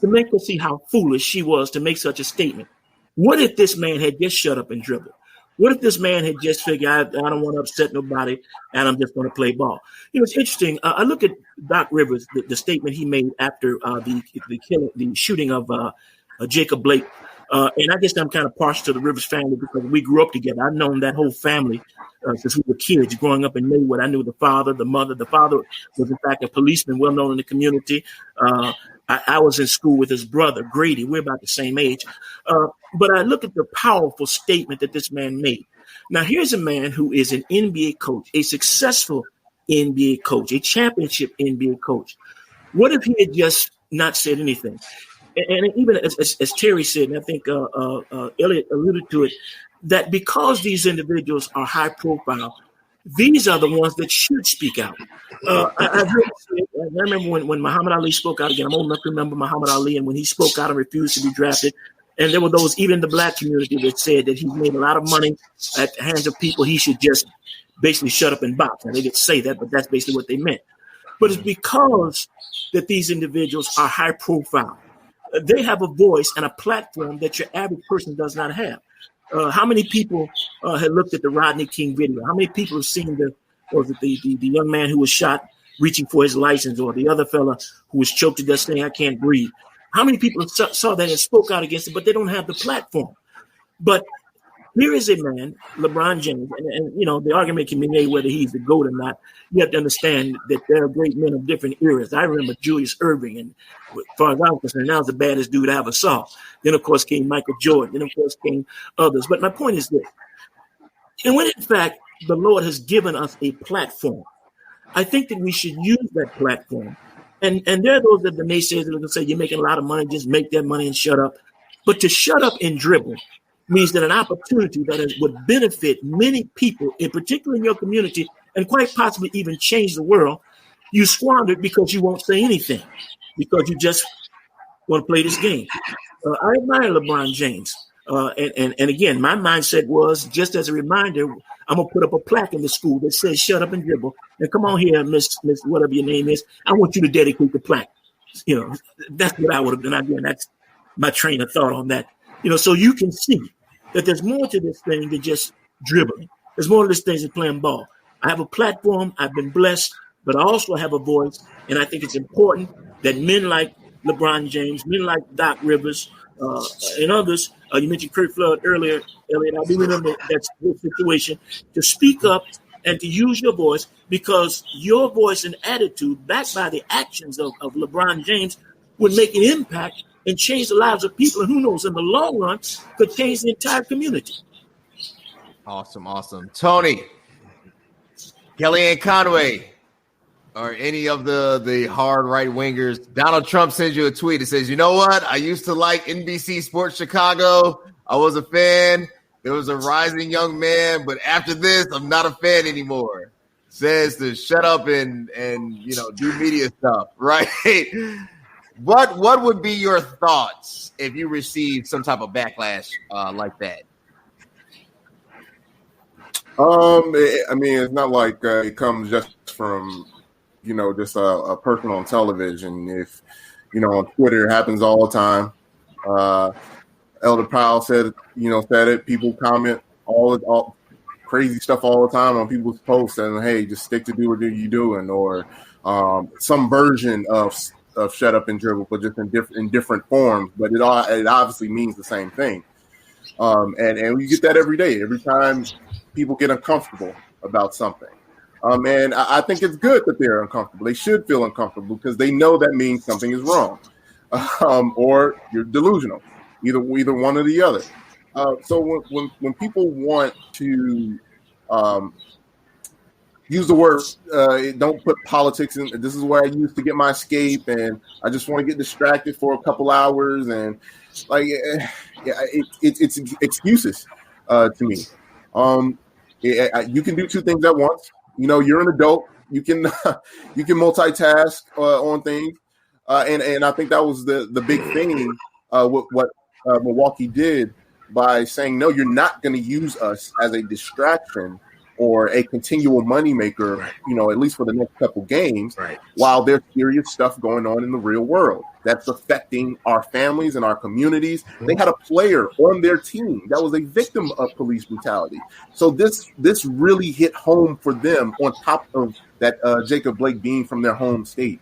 Speaker 4: to make her see how foolish she was to make such a statement. What if this man had just shut up and dribbled? What if this man had just figured, I don't want to upset nobody, and I'm just going to play ball? It's interesting. I look at Doc Rivers, the statement he made after the shooting of Jacob Blake. And I guess I'm kind of partial to the Rivers family because we grew up together. I've known that whole family since we were kids growing up in Maywood. I knew the father, the mother. The father was, in fact, a policeman well known in the community. I was in school with his brother, Grady. We're about the same age. But I look at the powerful statement that this man made. Now, here's a man who is an NBA coach, a successful NBA coach, a championship NBA coach. What if he had just not said anything? And even as Terry said, and I think Elliot alluded to it, that because these individuals are high profile, these are the ones that should speak out. I remember when Muhammad Ali spoke out again. I'm old enough to remember Muhammad Ali, and when he spoke out and refused to be drafted, and there were those, even in the black community, that said that he's made a lot of money at the hands of people. He should just basically shut up and box. And they didn't say that, but that's basically what they meant. But it's because that these individuals are high profile. They have a voice and a platform that your average person does not have. How many people had looked at the Rodney King video? How many people have seen the young man who was shot reaching for his license, or the other fella who was choked to death saying, "I can't breathe"? How many people saw that and spoke out against it, but they don't have the platform? But here is a man, LeBron James, and the argument can be made whether he's the GOAT or not. You have to understand that there are great men of different eras. I remember Julius Erving, and as far as I was concerned, that was the baddest dude I ever saw. Then, of course, came Michael Jordan. Then, of course, came others. But my point is this. And when, in fact, the Lord has given us a platform, I think that we should use that platform. And there are those that the naysayers that will say, you're making a lot of money, just make that money and shut up. But to shut up and dribble means that an opportunity that would benefit many people, in particular in your community, and quite possibly even change the world, you squandered because you won't say anything, because you just want to play this game. I admire LeBron James. And again, my mindset was, just as a reminder, I'm going to put up a plaque in the school that says, shut up and dribble. And come on here, Miss whatever your name is. I want you to dedicate the plaque. That's what I would have done. Again, that's my train of thought on that. So you can see that there's more to this thing than just dribbling. There's more to this thing than playing ball. I have a platform. I've been blessed, but I also have a voice. And I think it's important that men like LeBron James, men like Doc Rivers, and others, you mentioned Kurt Flood earlier, Elliot, I do remember that situation, to speak up and to use your voice, because your voice and attitude, backed by the actions of LeBron James, would make an impact and change the lives of people. And who knows, in the long run, could change the entire community.
Speaker 1: Awesome. Tony, Kellyanne Conway, or any of the hard right wingers, Donald Trump sends you a tweet that says, you know what? I used to like NBC Sports Chicago. I was a fan. It was a rising young man, but after this, I'm not a fan anymore. Says to shut up and do media stuff, right? What would be your thoughts if you received some type of backlash like that?
Speaker 5: I mean, it's not like it comes just from, just a person on television. If, on Twitter, it happens all the time. Elder Powell said it. People comment all crazy stuff all the time on people's posts, and hey, just stick to do what you're doing, or some version of shut up and dribble, but just in different forms. But it obviously means the same thing. And we get that every day, every time people get uncomfortable about something. And I think it's good that they're uncomfortable. They should feel uncomfortable because they know that means something is wrong, or you're delusional, either one or the other. So when people want to use the word, don't put politics in. This is where I used to get my escape, and I just want to get distracted for a couple hours, and it's excuses to me. You can do two things at once. You're an adult. You can multitask on things, and I think that was the big thing. What Milwaukee did by saying, no, you're not going to use us as a distraction or a continual moneymaker, right. At least for the next couple games, right. While there's serious stuff going on in the real world that's affecting our families and our communities. Mm-hmm. They had a player on their team that was a victim of police brutality. So this really hit home for them on top of that Jacob Blake being from their home state.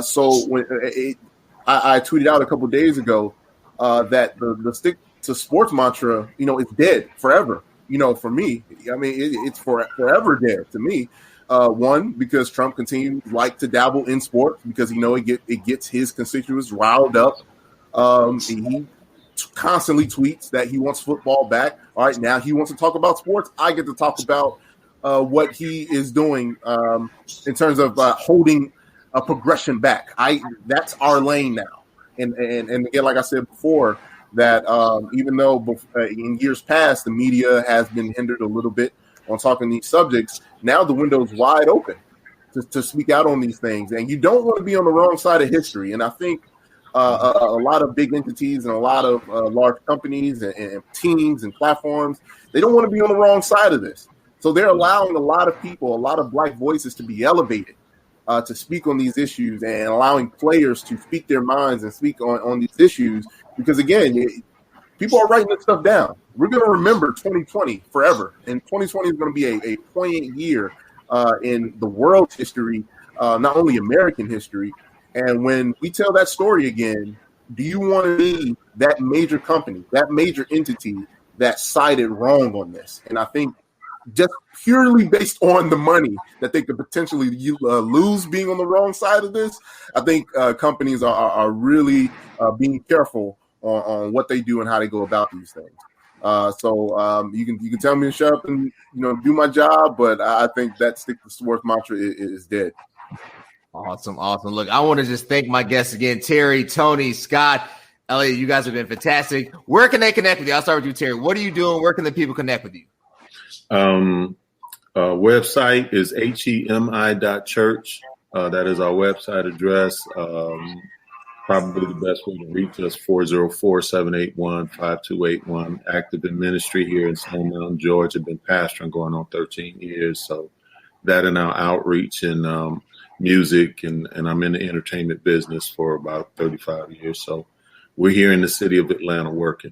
Speaker 5: So when I tweeted out a couple days ago that the stick to sports mantra, is dead forever. For me, I mean, it's forever dead to me. One, because Trump continues to dabble in sports because it gets his constituents riled up. He constantly tweets that he wants football back. All right, now he wants to talk about sports. I get to talk about what he is doing in terms of holding a progression back. That's our lane now. And again, like I said before, that even though in years past the media has been hindered a little bit on talking these subjects, now the window's wide open to speak out on these things. And you don't want to be on the wrong side of history. And I think a lot of big entities and a lot of large companies and teams and platforms, they don't want to be on the wrong side of this. So they're allowing a lot of people, a lot of Black voices to be elevated to speak on these issues, and allowing players to speak their minds and speak on these issues. Because, again, people are writing this stuff down. We're going to remember 2020 forever. And 2020 is going to be a poignant year in the world's history, not only American history. And when we tell that story again, do you want to be that major company, that major entity that sided wrong on this? And I think just purely based on the money that they could potentially lose being on the wrong side of this, I think companies are really being careful on what they do and how they go about these things. So you can tell me to shut up and do my job, but I think that stick to sports mantra is dead.
Speaker 1: Awesome. Look, I want to just thank my guests again, Terry, Tony, Scott, Elliot. You guys have been fantastic. Where can they connect with you? I'll start with you, Terry. What are you doing? Where can the people connect with you?
Speaker 2: Website is hemi.church. That is our website address. Probably the best way to reach us, 404-781-5281. Active in ministry here in Stone Mountain, Georgia. Been pastoring going on 13 years. So that and our outreach and music, and I'm in the entertainment business for about 35 years. So we're here in the city of Atlanta working.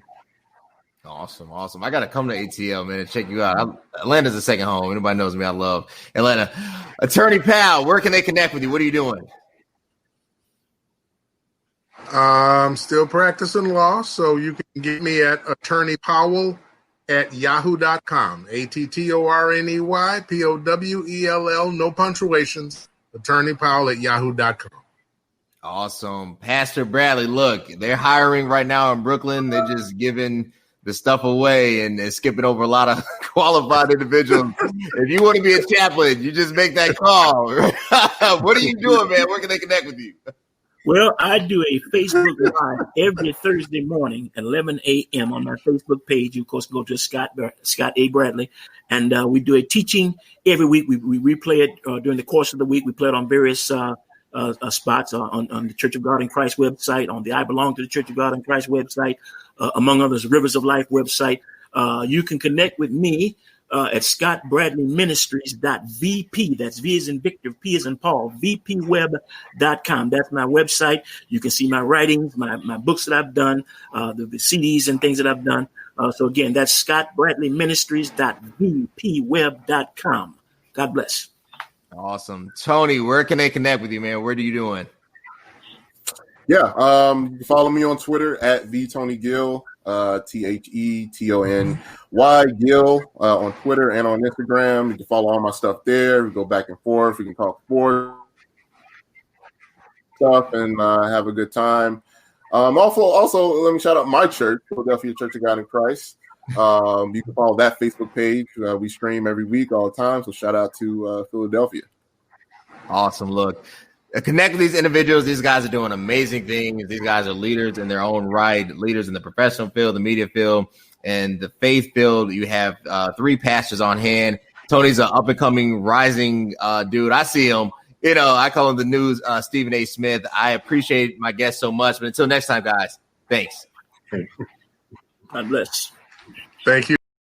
Speaker 1: Awesome. I got to come to ATL, man, and check you out. Atlanta's a second home. Anybody knows me, I love Atlanta. Attorney Powell, where can they connect with you? What are you doing?
Speaker 3: I'm still practicing law, so you can get me at attorneypowell@yahoo.com. ATTORNEYPOWELL, no punctuations. attorneypowell@yahoo.com.
Speaker 1: Awesome. Pastor Bradley, look, they're hiring right now in Brooklyn. They're just giving the stuff away and skipping over a lot of qualified individuals. If you want to be a chaplain, you just make that call. What are you doing, man? Where can they connect with you?
Speaker 4: Well, I do a Facebook Live every Thursday morning at 11 a.m. on my Facebook page. You, of course, go to Scott A. Bradley, and we do a teaching every week. We replay it during the course of the week. We play it on various spots on the Church of God in Christ website, on the I Belong to the Church of God in Christ website, among others, Rivers of Life website. You can connect with me at scottbradleyministries.vp. That's V as in Victor, P as in Paul, vpweb.com. That's my website. You can see my writings, my books that I've done, the CDs and things that I've done. So again, that's scottbradleyministries.vpweb.com. God bless.
Speaker 1: Awesome. Tony, where can they connect with you, man? What are you doing?
Speaker 5: Yeah, you can follow me on Twitter at VTonyGill, TheTony Gill on Twitter and on Instagram. You can follow all my stuff there. We go back and forth. We can talk sports stuff and have a good time. Also, let me shout out my church, Philadelphia Church of God in Christ. You can follow that Facebook page. We stream every week, all the time. So shout out to Philadelphia.
Speaker 1: Awesome. Look, connect with these individuals. These guys are doing amazing things. These guys are leaders in their own right, leaders in the professional field, the media field, and the faith field. You have three pastors on hand. Tony's an up-and-coming, rising dude. I see him. You know, I call him the new Stephen A. Smith. I appreciate my guest so much. But until next time, guys, thanks.
Speaker 4: God bless.
Speaker 3: Thank you.